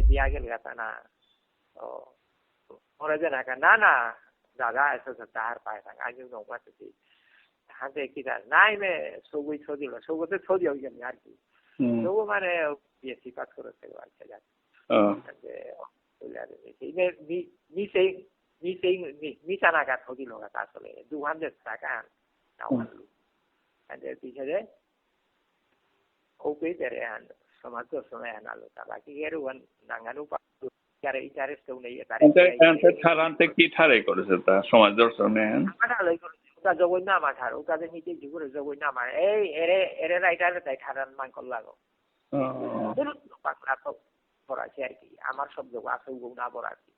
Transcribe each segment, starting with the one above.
দিয়া গেল গাতা না ও ওরা যে না দাদা এসে তাহার পায় থাক আগে নৌকাতে হাতে কি নাই মে সবুই ছদিল সবুতে ছদি হয়ে গেল আর কি তবু মানে বিএসসি পাস করেছে আচ্ছা মিশানাকা ছদিল আসলে 200 টাকা পিছনে ওপে tere han samato সময় আনালো তা বাকি এর ওয়ান নাঙ্গানু পারে ইচারে তো নেই তারে থারান্তে কি থারে করেছে তা সমাজ দর্শনে আমরা লই করেছে ওটা জগই না মাথার ওটা যে নিতে জীবনে জগই না মার এই এরে রাইটারে তাই থারান মান কল লাগো পাকলা তো পড়াছে আর কি আমার শব্দ আছে গো না পড়া কি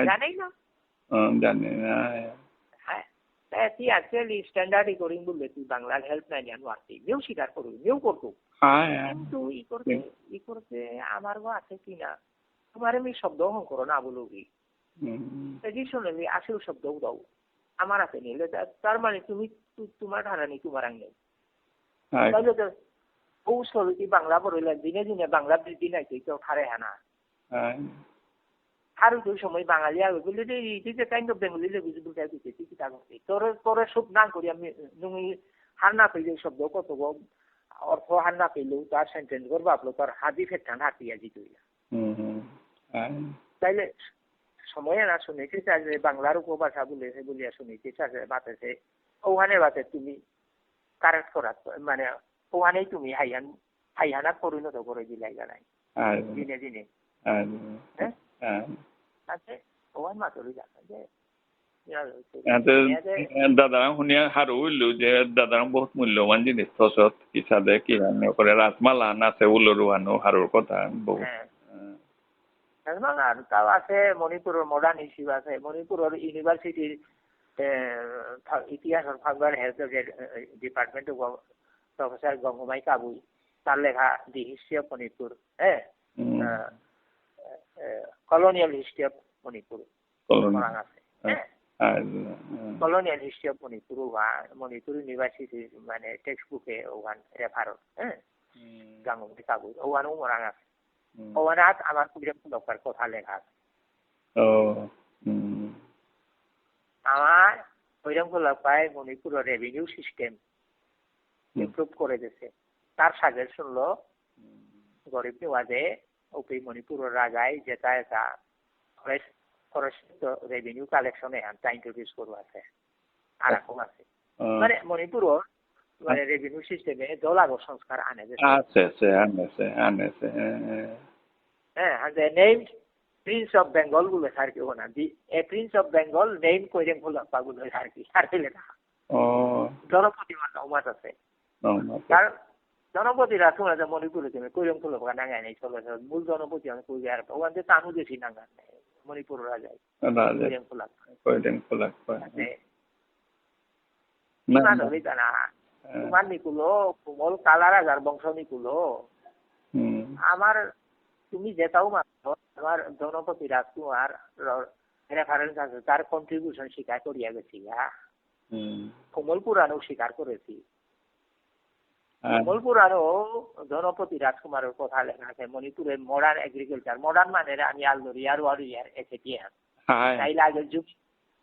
জানেই না জানি না হ্যাঁ তাই অ্যাকচুয়ালি স্ট্যান্ডার্ড রিকর্ডিং বললে তুই বাংলার হেল্প নাই জানো আর কি মেও স্বীকার করবি মেও করতো কিন্তু ই করতে আমার গো আছে কিনা তোমার আমি শব্দ হং করো না বলো কি ট্রেডিশনালি আসল শব্দ দাও আমার আছে নিলে তার মানে তুমি তোমার ধারানি তোমার আঙ্গে তাহলে তো ও সরকি বাংলা পড়লে দিনে দিনে বাংলা দিন আছে কেউ খারে হানা আর ওই সময় বাঙালি আগে বলে যে ইট কাইন্ড অফ বেঙ্গলি ল্যাঙ্গুয়েজ বলতে আছে কি তা করতে তোরে সব না করি আমি তুমি হার না পেলে শব্দ কত অর্থ হার না পেলেও তার সেন্টেন্স করবো আপলো তার হাদি ফেটান হাতিয়া জিত তাইলে সময় না শুনেছি যে বাংলার উপভাষা বলেছে বলিয়া শুনেছি বাতেছে ওখানে বাতে তুমি কারেক্ট করা মানে ওখানেই তুমি হাইহানা পরিণত করে দিলাই জানাই দিনে দিনে দাদারাম শুনিয়া হাৰু উল্লো যে দাদারাম বহুত মূল্যৱান জিনিস থচত কিসাদে কি রান্না করে রাজমালা নাচে উলরু আনো হাৰুর কথা বহুত রাজমালা আর তাও আছে মণিপুরের মডার্ন হিসেবে আছে মণিপুরের ইউনিভার্সিটির ইতিহাস ভাগবার হেলথ ডিপার্টমেন্ট প্রফেসর গঙ্গমাই কাবুই তার লেখা দি history of Manipur colonial history of Manipur. Colonial history of Manipur Manipur University মানে টেক্সটবুকে ওখান রেফারেন্স গাঙ্গুলি কাবুই ওখানেও মরাং আছে ওখানে আমার কুড়িরকম দরকার কথা লেখা আছে আমার ওইরকম পায় মণিপুরের রেভিনিউ সিস্টেম ইমপ্রুভ করে দিয়েছে তার সাজেশন হলো গরিব নিওয়াজে ওপি মণিপুরের রাজাই যেটা এটা ফরেস্ট রেভিনিউ কালেকশনে তা ইন্ট্রোডিউস করবো আছে আর রকম আছে মানে মণিপুরের মানে রেভিনিউ সিস্টেমে দলাগো সংস্কার আনে হ্যাঁ নেম প্রিন্স অফ বেঙ্গল বলে আর কি ওনা এ প্রিন্স অফ বেঙ্গল নেম কইরেন ফুলাপ্পা বলে আর কি আর লেখা জনপতি মাত আছে কারণ জনপতি রাখুন যে মণিপুরে তুমি কৈরম ফুলাপ্পা নাঙ্গাই নেই চলে মূল জনপতি আমি কই আর ওখান থেকে তানু দেশি নাঙ্গা মণিপুর রাজাই কৈরম ফুলাপ্পা ইমান হলি না তোমার নিকুলো কোমল কালা রাজার বংশ নিকুলো আমার তুমি যেটাও মাত্র আমার জনপতি রাজকুমার রেফারেন্স আছে তার কন্ট্রিবিউশন স্বীকার করিয়া গেছি কোমল পুরাণও স্বীকার করেছি কোমল পুরাণও জনপতি রাজকুমারের কথা লেখা আছে মণিপুরের মডার্ন এগ্রিকালচার মডার্ন মানে আমি আলদরি আর খেতি তাইলে আগে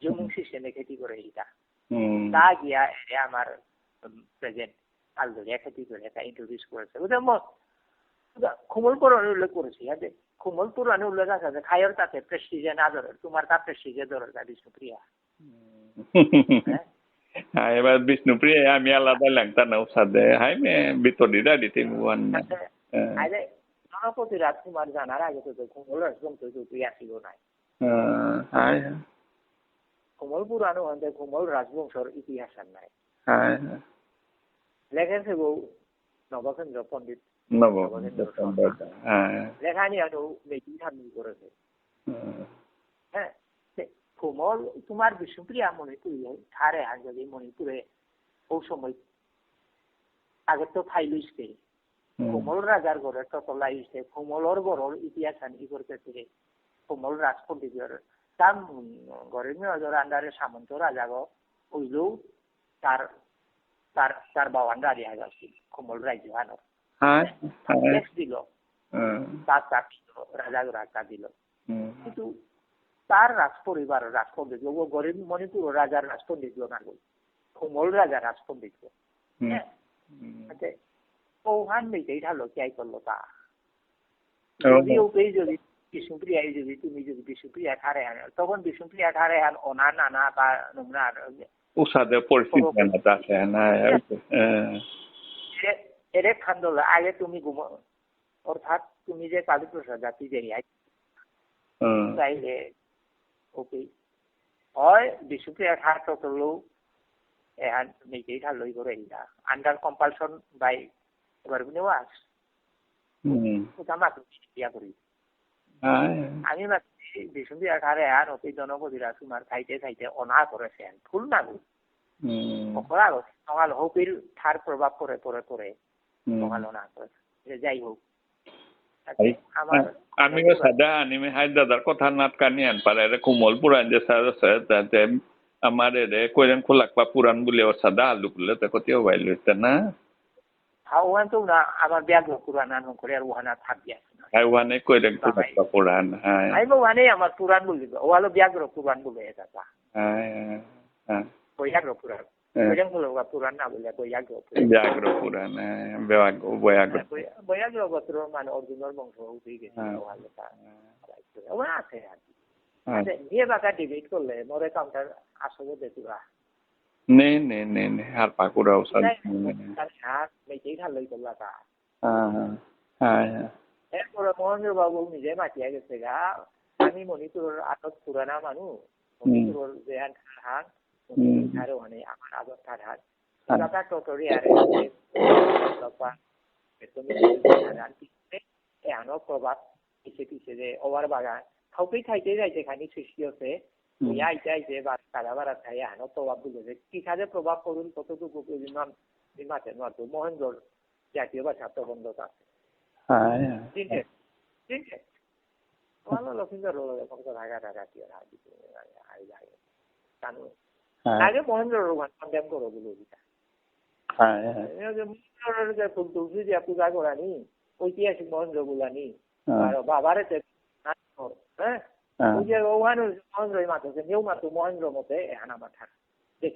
জমিং সিস্টেমে খেতি করে এটা তা গিয়া আমার প্রেজেন্ট আলদরিয়া খেতি করে এটা ইন্ট্রোডিউস করেছে কোমলপুর উল্লেখ করেছি হ্যাঁ কোমলপুর উল্লেখ আছে খায়ের তাতে প্রেস্টিজে না ধরে তোমার তা প্রেস্টিজে ধরে বিষ্ণুপ্রিয়া এবার বিষ্ণুপ্রিয়া আমি আলাদা লাগতাম না সাথে হাই মে বিতরিরা দিতে আরে জনপতি রাজকুমার জানার আগে তো কোমল রাজবংশ তুই আসিল নাই কোমল পুরানো হতে কোমল রাজবংশর ইতিহাস আর নাই লেখেছে বউ নবকেন্দ্র পণ্ডিত লেখানি আনো মেকি ঠান্ডি করেছে হ্যাঁ কোমল তোমার বিষ্ণুপ্রিয়া মণিপুরে ধারে যদি মণিপুরে ও সময় আগে তো ফাইলিসতে কোমল রাজার ঘরে ততলা ইসে কোমলর ঘরের ইতিহাস ই করতেছে কোমল রাজ পণ্ডিতের তার ঘরের মেয়ের আন্ডারে সামন্ত রাজা হইলেও তার তার তার বাবান রাজা যাচ্ছিল কোমল রাজ্য আনার ট্যাক্স দিল তার রাজাকে রাখা দিল। কিন্তু তার রাজপরিবার রাজপণ্ডিত গরিব মণিপুর রাজার রাজপণ্ডিত না কোমল রাজা রাজপণ্ডিত ওখান মেয়েটাই ঢালো কি করলো তা যদি ওকেই যদি বিষ্ণুপ্রিয়ায় যদি তুমি যদি বিষ্ণুপ্রিয়া ঠারে আনো তখন বিষ্ণুপ্রিয়া ঠারে আন অনা নানা বা নোংরা উসাদে পরিস্থিতি আছে না এর খান্দল আগে তুমি অর্থাৎ তুমি যে কালী প্রসাদ জাতি যে তাইলে ওকে হয় বিষ্ণুপ্রিয়া ঠার ততলো এখন মেয়েটাই ঠার লই করে আন্ডার কম্পালশন বাই এবার নেওয়াস ওটা মাত্র বিয়া করি আমি মাত্র বিষ্ণুপ্রিয়া ঠারে আন ওকে জনপদীরা তোমার খাইতে খাইতে অনা করেছেন ফুল না গো অপরাধ সকাল হোকের ঠার প্রভাব পড়ে পড়ে পড়ে সকাল অনা করেছে যাই হোক আমিও সাদা আনিমে হাই দাদার কথা নাটকানি আন পারে কোমল পুরান যে সাথে আমার রে কইরেন খোলাকপা পুরান বলে সাদা আলু বলে তো কতিও বাইল হইতে না ওখান তো না আমার ব্যাগ পুরান আন করে আর ওখানে থাকবি হাই ওখানে কইরেন খোলাকপা পুরান হ্যাঁ আমি ওখানে আমার পুরান বলি ওয়ালো ব্যাগ পুরান বলে এটা হ্যাঁ হ্যাঁ বৈয়াগ্র পুরান কইরেন খোলাকপা পুরান না বলে বৈয়াগ্র পুরান বৈয়াগ্র গোত্র মানে অর্জুনের বংশ হয়ে গেছে ওখানে ওখানে আছে আর নিয়ে বাঁকা ডিবেট করলে মরে কাউন্টার আসবে দেখুরা নে আর পাকুরা ওসব আর মেয়েটাই ঠান্ডাই করলা তা এরপরে মহেন্দ্র বাবু নিজে মাতিয়ে গেছে গা আমি মণিপুরের আটক পুরানা মানুষ মণিপুরের যে হান আর ওখানে আমার আগত হাত টাকা টোটরি আর এখনো প্রভাব পিছিয়ে পিছিয়ে যে ওভার বাগান খাওতেই খাইতে যাইতে খানি সৃষ্টি হচ্ছে আইতে আইতে বা কাদা বাড়া খাই এখনো প্রভাব বুঝেছে কি কাজে প্রভাব করুন কতটুকু মাঠে মাত্র মহেন্দ্রর জাতীয় বা ছাত্র বন্ধতা আছে ভালো লক্ষ্মীন্দর ঢাকা ঢাকা কি আগে মহেন্দ্র কন্ডেম করো বলে মহেন্দ্র ফুল তুলসী দিয়া পূজা করানি ঐতিহাসিক মহেন্দ্র গুলানি আর বাবারে হ্যাঁ ওই যে ওখানে মহেন্দ্রই মাত্র কেউ মাত্র মহেন্দ্র মতে হানা মাথা দেখ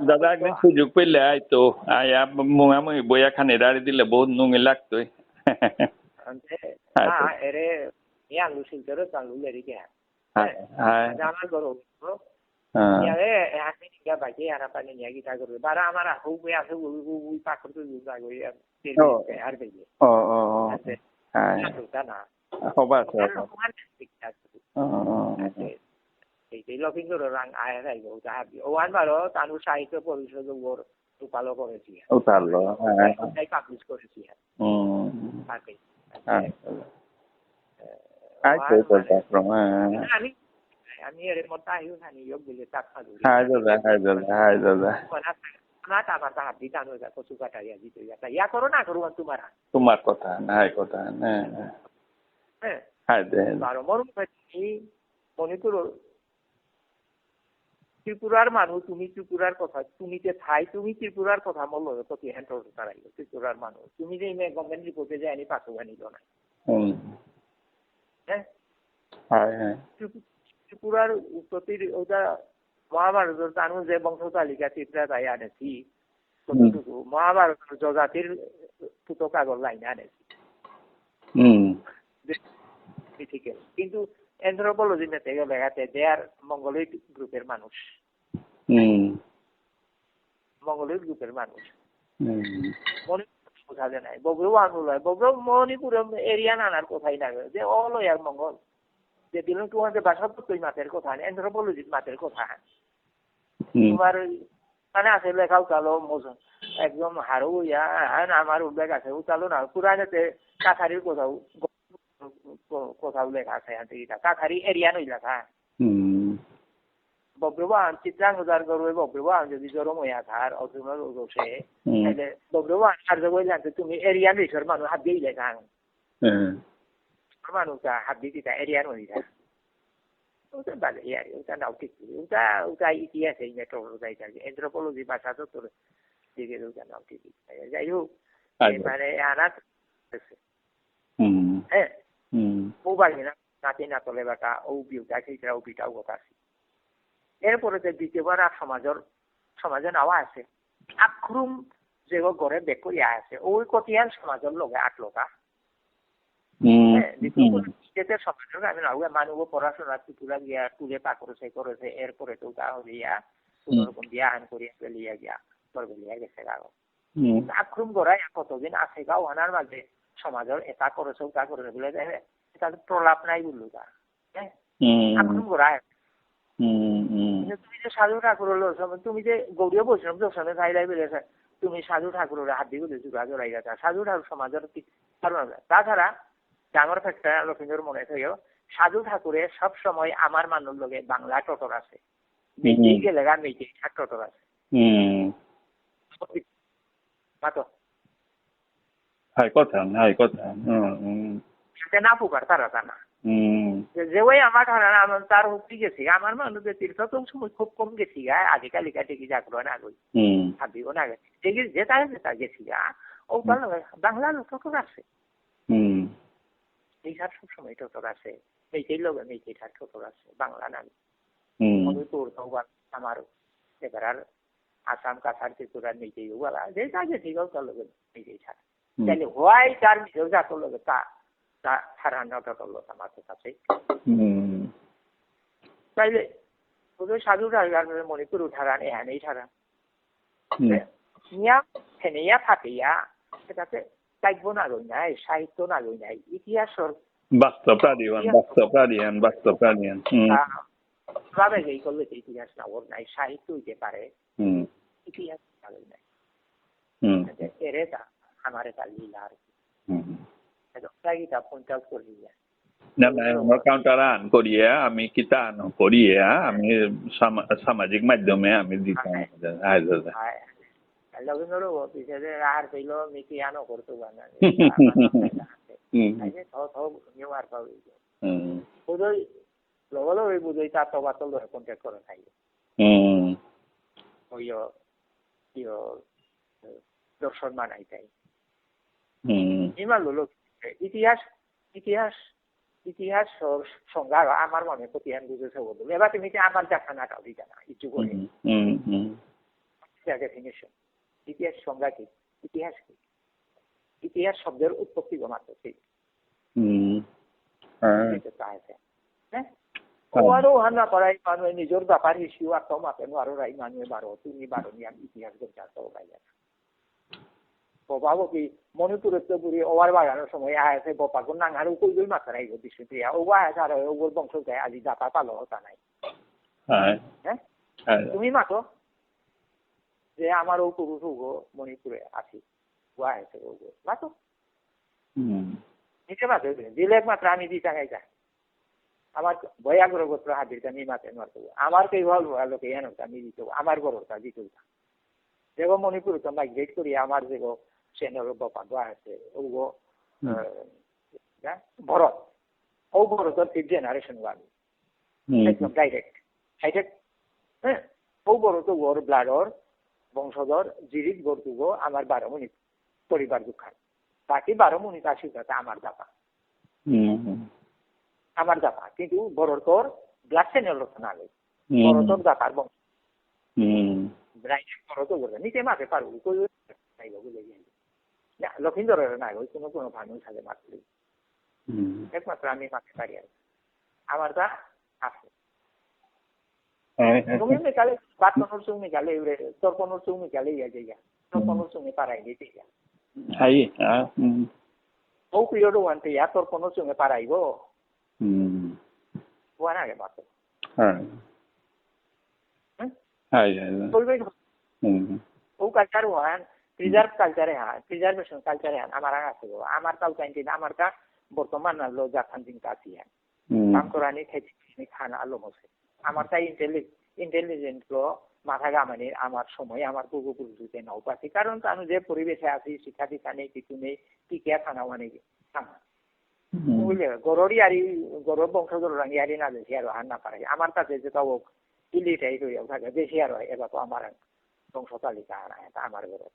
দাদা একদিন সুযোগ পেলে আইতো আয়া মুঙামুঙি বইয়া খানি দাঁড়ি দিলে বহুত নুঙি লাগতো এরে ইয়ালু শিলচরে চালু লেরিকে জানার করো ইয়ারে আমি নিগা বাকি আনা পানি নিয়া গিতা করবে বারা আমার হউ বে আছে ওই পাকর তো যুগা গই আর বেগে না হবা এই লক্ষিন্দর রাং আয় রাইব যাবি ওয়ান বারো তানু সাহিত্য পরিষদ উপালো করেছি উপালো তাই পাবলিশ করেছি আমি এর মত আইও খানি যোগ দিলে তাক খাদু হাই দাদা না আমার হাতি টানো যা কচু কাটাইয়া দিতে ইয়া করো না করো তোমার কথা নাই কথা না হ্যাঁ হাই দে বারো মরুম মণিপুর ত্রিপুরার মানুষ তুমি ত্রিপুরার কথা তুমি যে থাই তুমি ত্রিপুরার কথা বললো প্রতি হ্যান্ডর তারাই ত্রিপুরার মানুষ তুমি যে গভর্নমেন্ট রিপোর্টে যে আনি পাকো আনি না হ্যাঁ ত্রিপুরার প্রতি ওটা মহাভারতের জানো যে বংশ তালিকা ত্রিপুরা তাই আনেছি কতটুকু মহাভারতের জজাতির পুতো কাগজ লাইনে আনেছি কিন্তু অ্যানথ্রোপোলজি মেতে দেখাতে দেয়ার মঙ্গোলিড গ্রুপের মানুষ মণিপুর বোঝা যায় নাই বগরেও আঙুল হয় বগরেও মণিপুর এরিয়া নানার কোথায় না যে অলয় আর মঙ্গল যে দিলেন তোমাদের ভাষা তৈ মাতের কথা অ্যানথ্রোপোলজির মাতের কথা তোমার মানে আছে লেখা উঠালো একদম হারু ইয়া আমার উল্লেখ আছে উঠালো না পুরানেতে কাছারির কোথাও লেখা আছে কাছারি এরিয়া নই লেখা বব্রবান চিত্রাঙ্গদার গরু বব্রবান যদি জরম হইয়া থার অধুনার রোষে তাহলে বব্রবান আর যে তুমি এরিয়া নইছর মানুষ হাত দিয়ে লেখা মানুষটা হাত দিয়ে এরিয়া নই থাক ওটা বাজে ওটা নাউটিক ওটা ইতিহাস এই মেট্রোলজি থাকে এন্থ্রোপোলজি ভাষা তো তোর দিকে ওটা নাউটিক যাই হোক মানে আনাত হ্যাঁ ও বাড়ি না নাতি নাতলে বেটা ও বিউটা খেয়েছে ও বিটাও কথা আছে এরপরে যে দ্বিতীয়বার আর সমাজে নাওয়া আছে আক্রম যে ঘরে বেক করিয়া আছে ওই কতিয়ান সমাজের লগে আটলোকা দ্বিতীয় সমাজের আমি নাও মানুষ পড়াশোনা তুলা গিয়া তুলে পা করেছে এরপরে তো তা হইয়া কোনরকম বিয়া আন করিয়া ফেলিয়া গিয়া বলিয়া গেছে গাও আক্রম গড়াই কতদিন আছে গাও আনার মাঝে সমাজের এটা করেছে ওটা করেছে বলে এটা প্রলাপ নাই বললো তা হ্যাঁ আক্রম গড়াই তুমি যে সাধু ঠাকুর তুমি যে গৌরীয় বৈষ্ণব দর্শনে চাইলাই বেড়েছে তুমি সাধু ঠাকুরের হাত দিয়ে জোড়া জোড়াই গেছে সাধু ঠাকুর সমাজের কারণ তাছাড়া ডাঙর ফ্যাক্টর লক্ষ্মীদের মনে থেকেও সাধু ঠাকুরে সব সময় আমার মানুষ লগে বাংলা টটর আছে মেয়েই গেলে মেয়েই টটর আছে না পুকার তারা তা না যে ওই আমার তার হচ্ছে গেছি আমার মানুষের তীর্থ তো সময় খুব কম গেছি গা আজকাল দেখি জাগলো না গই ভাবিও না গেছি যেটা যেটা গেছি গা ও বাংলা টটর আছে এইটার সবসময় টটর আছে মেয়েই লগে মেয়েটার টটর আছে বাংলা নামে মণিপুর আমার এবার আর আসাম কাছার ত্রিপুরা মেয়েই বলা যেটা গেছি গাও তার লগে মেয়েই ছাড়া তাহলে হোয়াই তার নিজেও জাতর লগে তা সারান্ন টটর লোক আমার কাছে তাইলে বোধহয় সাধু ঠাকুর মণিপুর উঠারান এখানেই ছাড়া হেনেইয়া থাকিয়া সেটাতে কাব্য নাগই নাই সাহিত্য নাগই নাই ইতিহাসর এই করলে ইতিহাস নাগর নাই সাহিত্য হইতে পারে ইতিহাস নাগই নাই এর এটা আমার এটা লীলা আর আমি কিতান করিয়া আমি সামাজিক মাধ্যমে আমি দিতাম আর পেল মিকিয়ানো করতো বোধহয় লগলো ওই বোধহয় তার তো বাতল কন্ট্যাক্ট করে থাকবে ওই দর্শন মানাই তাই ইমান লোক ইতিহাস সংজ্ঞা আমার মনে প্রতিহান বুঝেছে বলবো এবার তুমি আমার দেখা নাটাও দিতে না ইচ্ছু করে ডেফিনেশন ইতিহাস সংজ্ঞা কি ইতিহাস শব্দের উৎপত্তি মাত্র ঠিক আরো হান্না করাই মানুষ নিজের ব্যাপার হিসেবে আর তো মাপেন আরো রাই মানুষ বারো তুমি বারো নিয়ে ইতিহাস করতে বাবা কি মণিপুরের তো বুড়ি ওভার বাগানোর সময় আছে বাপাকে নাঙার কই মাথা নাই বিষ্ণুপ্রিয়া ও আছে আর ওর বংশ গায়ে আজি জাতা পালো হতা নাই হ্যাঁ তুমি মাতো যে আমার ও পুরুষ মণিপুরে আছি ও আছে ও মাতো নিচে মাতো দিলে একমাত্র আমি দিতে গাইতা আমার ভয়াগ্র গোত্র হাজির আমি মাতে মারতো আমার কেই ভালো লোকে এন আমি দিত আমার বড়টা দিত যেগো মণিপুর তো মাইগ্রেট করি আমার যেগো সেনের বাপা আছে ওগো ভরত ও ভরতের 5th জেনারেশন আমি একদম ডাইরেক্ট হ্যাঁ ও ভরত ওর ব্লাডর বংশধর জিরিত গর্তুগো আমার 12 মিনিট পরিবার দুঃখান বাকি 12 মিনিট আসি আমার দাপা কিন্তু ভরতর ব্লাড সেনের লোক না ভরতর দাপার বংশ ভরত বলে নিচে মাঠে পারবো লক্ষিন্দরের না ওই কোনো ভাঙন থাকে মারতে একমাত্র আমি মাঠে পারি আর আমার তা আছে তুমি কালে বাদ কোনোর সঙ্গে গেলে তোর কোনোর সঙ্গে গেলে তোর কোনোর সঙ্গে পারাই দিতে ও পিরিয়ড ওয়ানতে তোর কোনোর সঙ্গে পারাইব ওয়ান আগে মাত্র ও কালচার ওয়ান প্রিজার্ভেশন কালচারে আমার আছে আমার কাল কাইন্টিন আমার কা বর্তমান আলো জাখান দিন কাছি কাম করানি খেয়ে খানা আলো মসে আমার তাই ইন্টেলিজেন্ট মাথা গামানি আমার সময় আমার পূর্বপুরুষকে নাও পাচ্ছি কারণ আমি যে পরিবেশে আছি শিক্ষা দীক্ষা নেই কিছু নেই টিকিয়া খানা মানে বুঝলে গররি আর গরব বংশধর ইয়ারি না বেশি আর হার না পারে আমার কাছে যে তাও ইলিটাই রইয়াও থাকে বেশি আর হয় এবার তো আমার বংশ তালিকা আনা এটা আমার ঘরে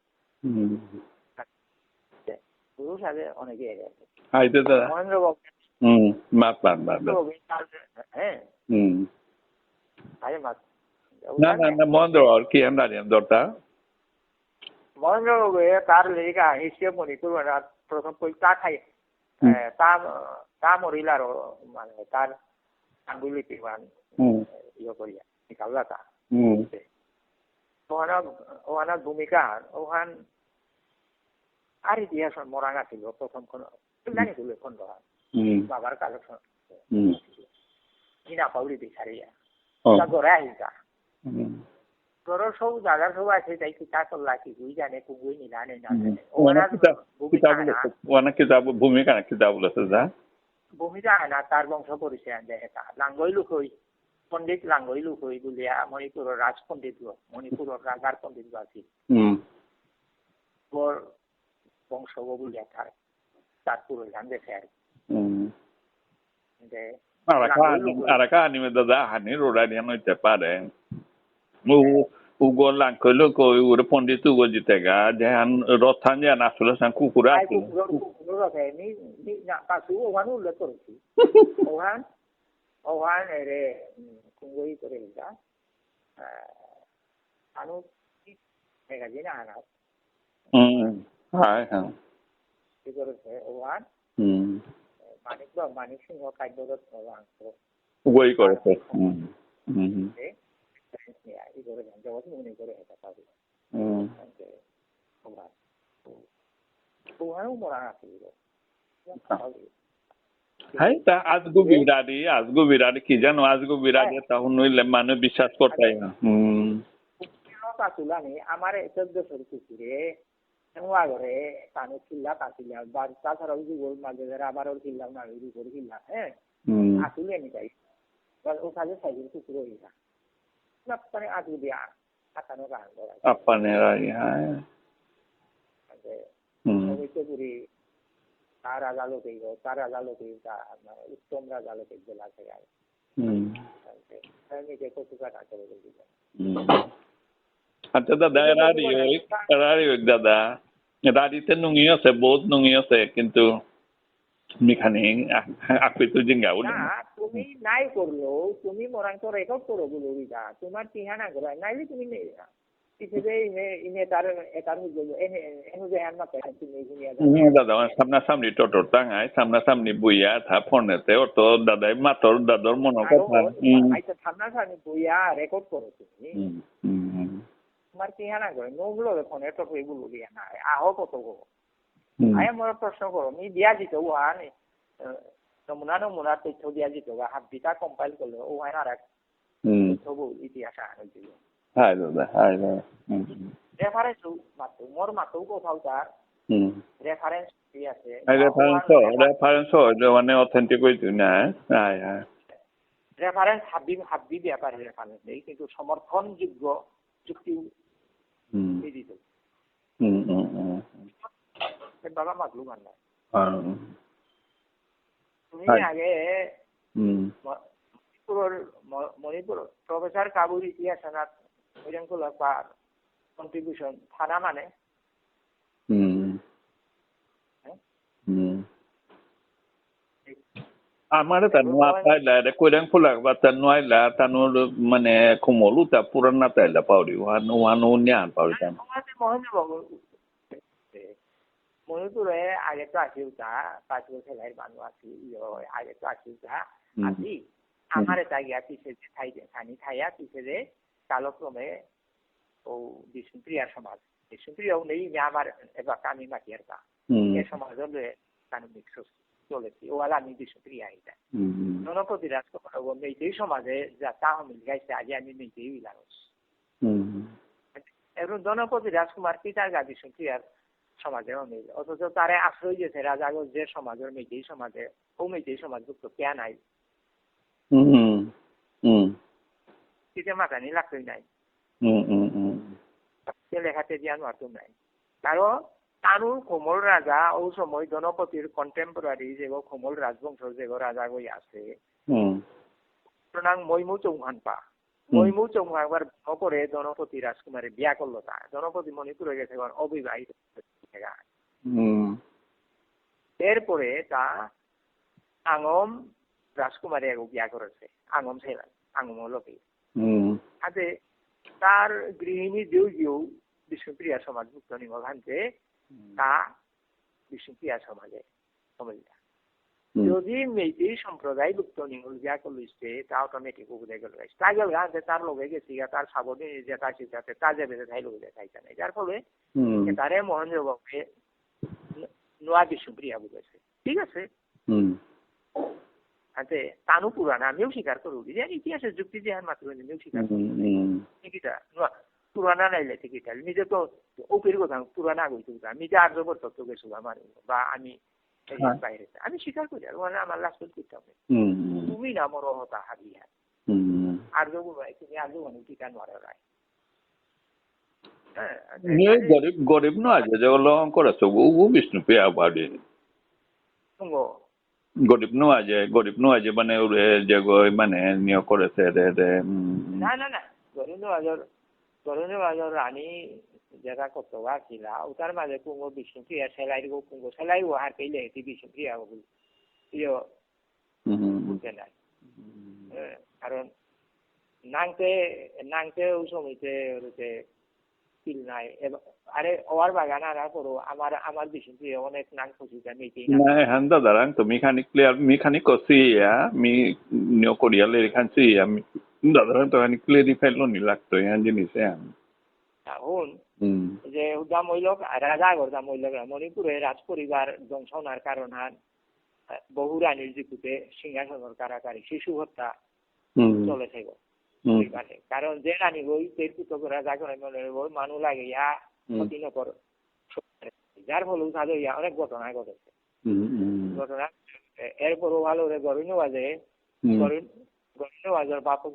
পুরুষ আছে অনেকে হাইতে দাদা মহেন্দ্রবাবু মাত মাত হ্যাঁ আরে মাত না না না মহেন্দ্র আর কি আমরা দরটা মহেন্দ্রবাবু তার লেখা হিসেবে মনে করবেন আর প্রথম তা খাই তা মরিল আর মানে তার আঙ্গুলি পিমান ইয়ে করিয়া নিকাল্লা তা ওখানে ভূমিকা ওখান আর ইতিহাস মরাঙা ছিল প্রথম জানি তুলে খন্ড বাবার কালেকশন হিনা পাউরি বিচারিয়া গড়ে আহিতা গড়ের সব জায়গার সব আছে তাই কিতা করলা কি বুঝি জানে কুগুই নিলা নেই না অনেক কিতাব ভূমিকা কিতাব বলেছে যা ভূমিকা না তার বংশ পরিচয় আনতে এটা লাঙ্গই লুক হই পণ্ডিত লাঙ্গই লুক হই বলিয়া মণিপুরের রাজ পণ্ডিত মণিপুরের রাজার পণ্ডিত আছে ওর বংশ বলিয়া তার পুরো জান দেখে আর Araka anime dada hani rodaria no te pare. Ugo langko loko ure ponditu go jitega jahan rothanja nasula san kukura. Ai kukura ke ni na pasu wanu le korti. Ohan ere kungoi korega. Anu mega jina ana. Hai ha. Ikore se ohan. মানিক সিংহ কার্যরত উগই করেছে আজগু বিরাটি কি জানো আজগু বিরাটি তখন নইলে মানুষ বিশ্বাস করতে না আমার 14 কুকুরে করে কানে খিল্লা কাটিলা বা তাছাড়াও যুগল মাঝে আবার ওর খিল্লাম না উপর খিল্লা হ্যাঁ আসলে আমি চাই ও কাজে সাইজের কুকুর হইলা মানে আজু দিয়া আকানো গান করা আপনারা হ্যাঁ পুরি তার আদালতে উত্তম আদালতে জেলা থেকে নিজে কচু কাটা করে দিলাম আচ্ছা দাদা এরারিও দাদা রাড়িতে নুঙ্গি আছে বহুত নুঙ্গি আছে কিন্তু মিখানি আকৃতি জিঙ্গা না তুমি নাই করলো তুমি মোরাঙ্ক রেকর্ড করো বলো বিটা তোমার ঠিকানা করো নাইলে তুমি দাদা সামনাসামনি টোটোর টাঙায় সামনাসামনি বইয়া থা ফোনেতে ওর তো দাদাই মাতর দাদর মনে কথা সামনাসামনি বইয়া রেকর্ড করো তুমি তোমার ঠিকানা করে নোগুলো ফোনে টোটো এগুলো দিয়া না আহ কত গো আয় মোর প্রশ্ন করো মি দিয়া দিত ওহান নমুনা তথ্য দিয়া দিত হাবিটা কম্পাইল করলে ওহান আর এক তথ্য ইতিহাস আনিছিল হাই দাদা রেফারেন্স মাতো মোর মাতো কোথাও তার রেফারেন্স কি আছে রেফারেন্স মানে অথেন্টিক হইতো না রেফারেন্স হাবি ব্যাপারে রেফারেন্স নেই কিন্তু সমর্থনযোগ্য যুক্তি দিত বাবা মাগলু মান না তুমি আগে মণিপুর প্রফেসর কাবুর ইতিহাস কন্ট্রিবিউশন থানা মানে আমার তানুয়া তাইলা কইরাং ফুলাক বা তানুয়াইলা তানুর মানে খুমলু তা পুরানা তাইলা পাউরি ওয়ান নিয়ান পাউরি তান মণিপুরে আগে তো আসিও তা 5 বছর লাই মানুষ আসি আগে তো আসিও তা আসি আমার এটা গিয়া পিছে থাইতে খানি থাইয়া পিছে যে কালক্রমে ও বিষ্ণুপ্রিয়ার সমাজ বিষ্ণুপ্রিয়াও নেই আমার এবার কামি মাটিয়ার তা এ সমাজের কানুনিক চলেছি ওয়ালা আমি বিষ্ণুপ্রিয়া এটা জনপতি রাজকুমার মেয়েদের সমাজে যা তাহমিল গাইছে আগে আমি মেয়েদেই লাগস এবং জনপতি রাজকুমার পিতার গা বিষ্ণুপ্রিয়ার সমাজেও নেই অথচ তারে আশ্রয় দিয়েছে রাজাগর যে সমাজের মেয়েদেই সমাজে ও মেয়েদেই সমাজ যুক্ত কেয়া নাই শীতে মাথানি লাগতোই নাই লেখাতে দিয়ানো আর নাই কারণ তানুর কোমল রাজা ও সময় জনপতির কন্টেম্পোরারি যেগো কোমল রাজবংশ যেগো রাজা গই আছে মইমু চৌহান পা মইমু চৌহানবার করে জনপতি রাজকুমারী বিয়া করলো তা জনপতি মণিপুরে গেছে অবিবাহিত এরপরে তা আঙম রাজকুমারী এক বিয়া করেছে আঙম ছেলে আঙম লোকে আতে তার গৃহিণী দিও বিষ্ণুপ্রিয়া সমাজভুক্ত নিমল হানতে তা বিষ্ণুপ্রিয়া সমাজে সমাজটা যদি মেয়েটি সম্প্রদায় ভুক্ত নিমল বিয়া করলিছে তা অটোমেটিক উদয় গেল তাগেল গাছে তার লগে গেছি তার সাবনে যেটা সেটাতে তাজে বেঁধে থাই লোক দেখাইছে না যার ফলে তারে মহেন্দ্রবাবুকে নোয়া বিষ্ণুপ্রিয়া বুঝেছে ঠিক আছে আচ্ছা তানু পুরানা আমিও স্বীকার করি যে ইতিহাসের যুক্তি যে মাত্র আমিও স্বীকার করি টিকিটা পুরানা নাইলে টিকিটা নিজে তো ওপের কথা পুরানা গইতে আমি যে আর্যবর তত্ত্ব গেছো আমার বা আমি বাইরে আমি স্বীকার করি আর মানে আমার লাস্ট করতে হবে তুমি না মর হতা হাবিয়া আর্যবর তুমি আর্যবর টিকা নোয়ার রায় গরিব গরিব নয় যে যেগুলো করেছো ও বিষ্ণুপ্রিয়া বাড়ি গরিব নয় যে মানে যে মানে নিয়োগ করেছে না না না গরিব নওয়াজর রানী যেটা কত ছিল ওটার মাঝে কুঙ্গ বিষ্ণুপ্রিয়া সেলাই কুঙ্গ সেলাই হার পেলে এটি বিষ্ণুপ্রিয়া বুঝতে নাই কারণ নাংতে ওই সময়তে নাই আরে ওর বাগান আর করো আমার বিষ্ণুপ্রিয়া অনেক নাং খুশিটা মেয়েটি হ্যাঁ দাদা তুমি খানিক ক্লিয়ার মি খানিক করছি মি নিয়োগ করিয়ালে এখানছি আমি দাদা তো খানিক ক্লিয়ারিফাই নি লাগতো হ্যাঁ জিনিসে এখন যে উদ্দাম মহিলক রাজা গর্দা মহিলক মণিপুরে রাজ পরিবার ধ্বংসনার কারণ বহু রানীর জিকুতে সিংহাসনের কারাকারি শিশু হত্যা চলে থাকবে কারণ যে রানী বই তের পুতক রাজা করে মনে মানুষ লাগে ক্ষতি নকর যার ফলে তাদের অনেক ঘটনা ঘটেছে ঘটনা এরপরও ভালো গরিনবাজে গরিনবাজের বাপক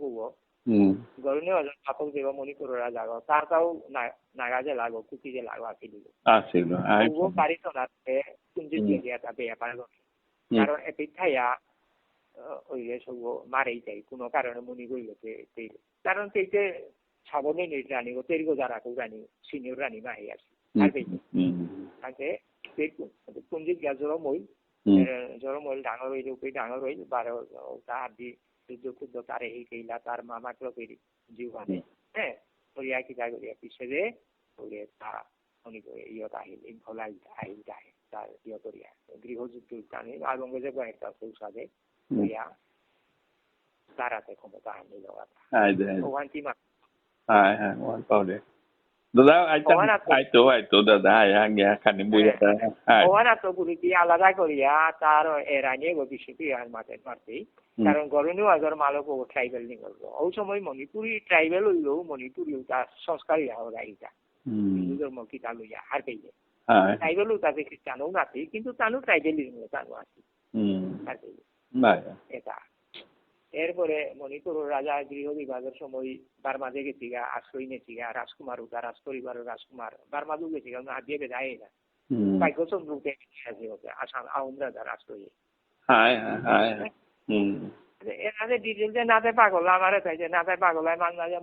গরিনবাজের বাপক দেব মণিপুরের রাজা তারটাও নাগা যে লাগো কুকি যে লাগো আঁকি দিব পারিত না কুঞ্জি দিয়ে তা বেয়াপার কারণ এপিঠাইয়া ওইলে সব মারেই যায় কোনো কারণে মনি গইলতে কারণ সেইতে সাবনে নিট রানী গো তেরি গো যারা রানী সিনিয়র রানী মাহি আছে আর বেশি তাকে পুঞ্জিত গিয়া জরমইল ডাঙর হইলে উপরে ডাঙর হইল বারো তার দি যুদ্ধ ক্ষুদ্র তারে এই কেইলা তার মামাক লোকের জীব আনে হ্যাঁ করিয়া কিতা করিয়া পিছে যে ওরে তা অনেক ইয়ত আহিল ইনফলা আহিল যায় তার ইয় করিয়া গৃহযুদ্ধ টানে আগঙ্গ যে একটা সৌসাদে করিয়া তারাতে ক্ষমতা আনিল ওখান কি দাদা আইতো দাদা আগে খানি বুঝা ওখানে তো পুরীটি আলাদা করিয়া তার এরানিয়ে বিষ্ণুপ্রিয়ার মারতেই কারণ গরনীয় আজর মালক ও ট্রাইবেল নি করবো ওই সময় মণিপুরি ট্রাইবেল হইলেও মণিপুরি তার সংস্কারী রাইটা হিন্দু ধর্ম কিতা লইয়া হার পেয়ে ট্রাইবেল তাতে খ্রিস্টানও নাতি কিন্তু তানু ট্রাইবেলিজম তানু আছে হার পেয়ে এটা এরপরে মণিপুর রাজা গৃহ বিভাগের সময় বার্মাদে গেছিগা আশ্রয় নেছিগা রাজকুমার উদা রাজ পরিবারের রাজকুমার বার্মাদু গেছিগা আদিয়ে বেদায় না ভাগ্যচন্দ্রকে আসাম আহম রাজার আশ্রয়ে এনাদের ডিটেল যে নাতে পাগল আমার তাইছে নাতে পাগল মাংলা যে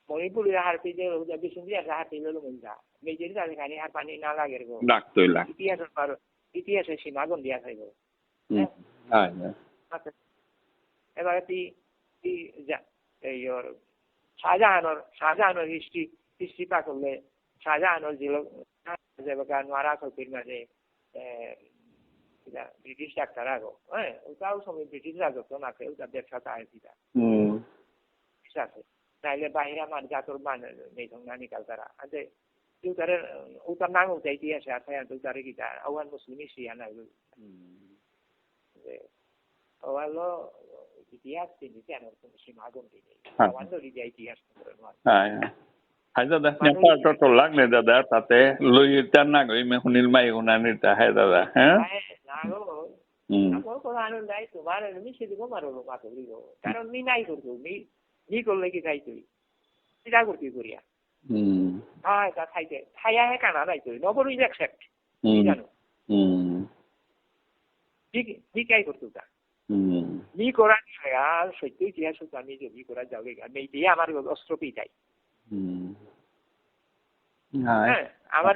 মণিপুরি হার পিজে বিষ্ণুপ্রিয়া হার পিজে মহিলা মেজের তাদের খানি হার পানি না লাগে ইতিহাসের সীমাগন দিয়া থাকবে এবারে শাহজাহানোর হিস্ট্রি পা করলে শাহজাহানোর নোয়ারা শক্তির মাঝে ব্রিটিশ ডাক্তার আগো হ্যাঁ ওটাও সময় ব্রিটিশ রাজত্ব না ওটা ব্যবসা তাহিতা ঠিক আছে তাইলে বাহিরা মান জাতর মান নেই নিকাল তারা আচ্ছা ওটার নাম ওটা ইতিহাসে আছে ওটারে কিটা আওয়ান মুসলিম শিয়া নাই ওয়ালো ইতিহাস তিনি কেন সীমাগন তিনি আওয়ান তো ইতিহাস দাদা নেপাল তো লাগলে দাদা তাতে লইতা না গই মে শুনিল মাই শুনানিতা হে দাদা হ্যাঁ তোমার মিশে দিব মারো মাতো দিব কারণ মি নাই করতো মি করলে কি খাই তুই চিন্তা করতে করিয়া হ্যাঁ তা খাইতে খাইয়া হে কানা নাই তুই নবর ইজ অ্যাকসেপ্ট জানো ঠিক আই করতো তা মি করা আর সত্য ইতিহাস আমি যদি করা যাবে আমি দিয়ে আমার অস্ত্র পিটাই হ্যাঁ আমার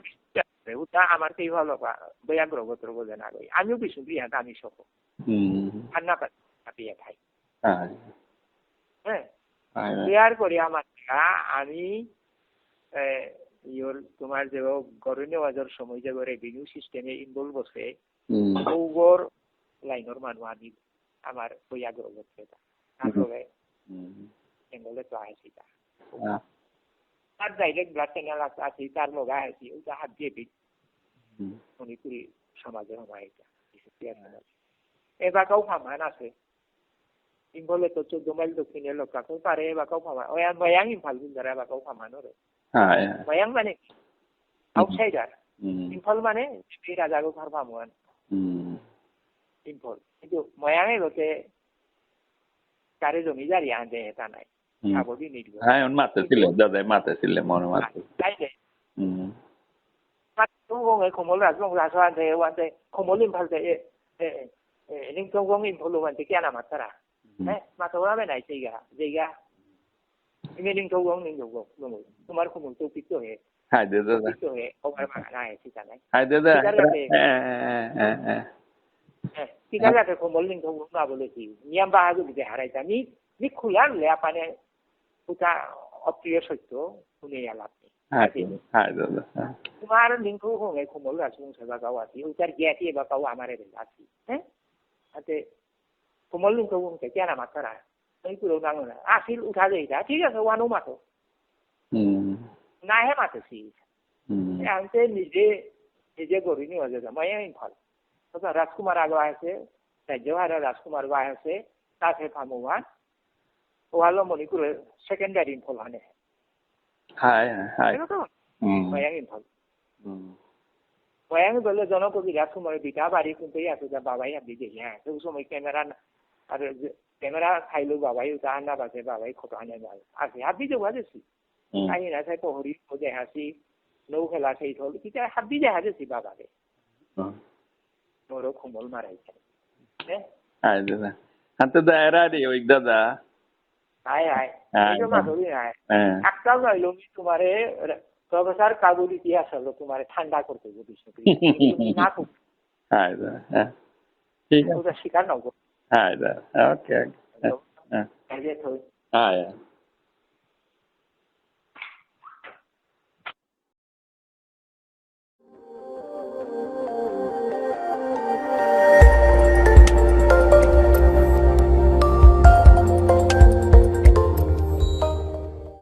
ওটা আমার কেই ভালো বৈয়াগ্রগত বোঝে না গই আমিও বিষ্ণুপ্রিয়া আমি সহ ঠান্ডা পাতিয়ে খাই হ্যাঁ বিয়ার করি আমার আমি তোমার যে গড়ে নেওয়ার সময় যে রেভিনিউ সিস্টেমে ইনভলভ আছে ওগর লাইনের মানুষ আমি আমার বৈয়াগ্রগত আসলে বেঙ্গলে তো আছি তার ডাইরেক্ট ব্লাড চ্যানেল আছে তার লগা আছি ওটা হাত দিয়ে মণিপুরি সমাজে সময় এবারকাও ফামান আছে ইম্ফলে তো 14 মাইল দক্ষিণে লোকাকেও পারে এবারকাও ফামান ময়াং ইম্ফল বুন্দারা এবারকাও ফামান ওরে ময়াং মানে আউটসাইডার ইম্ফল মানে রাজাগো ঘর ফামুয়ান ইম্ফল কিন্তু ময়াঙে গতে কারে জমিদারি আনতে এটা নাই সাবধি নিদিব মাতে ছিল মনে মাতে খমল রাজবং রাজওয়ানতে ওয়ানতে খমল ইম্ফলতে নিংথৌগং ইম্ফল ওয়ানতে কেনা মাতারা হ্যাঁ মাতাওয়া বে নাই জায়গা ইমে নিংথৌগং তোমার খমল তো পিতো হে হাই দে পিতো হে ওভার মানা হে সিটা নাই হাই দে Kita khomol niংথৌগং না বলেছি নিয়ম বাহাদুর দিতে হারাইতা নি খুয়ার লেপানে ওটা অপ্রিয় সত্য শুনে আলাপ তোমার নিংথৌগং এ খমল রাজবং সেবা গাও আছি ওটার জ্ঞাতি এবার গাও আমারে আছি হ্যাঁ আতে খমল নিংথৌগং কে কেনা মাতারা এই পুরো নাঙো না আসিল উঠা দেইতা ঠিক আছে ওয়ানো মাতো না হে মাতেছি আনতে নিজে গরিনি হয়ে যায় মায়া ইম্ফল রাজকুমার আগো আছে রাজ্যহারা রাজকুমার বা আছে তাকে ফামুয়ান ওহালো মণিপুর সেকেন্ডারি ইম্ফল হানে ময়াং ইম্ফল ময়াং বলে জনকবি রাজকুমার বিটা বাড়ি কিন্তু আছে যা বাবাই হাবি যে হ্যাঁ সেই সময় ক্যামেরা আর ক্যামেরা খাইলো বাবাই ওটা আন্না বাজে বাবাই খত আনে আছে হাবি যে বাজেছি আই না সাই পহরি ওজে হাসি নৌ খেলা সেই হল কিটা হাবি যে হাজেছি বাবাকে Noro khumol marai eh ai da hantu da radio igdada ai eso ma ধরি না একটাও নয় লোমি তোমারে প্রফেসর কাবুল ইতিহাস হলো তোমারে ঠান্ডা করতে হবে বিষ্ণুপ্রিয়া না তো ai da ঠিক আছে ওটা শিকার নাও ai da okay হ্যাঁ ai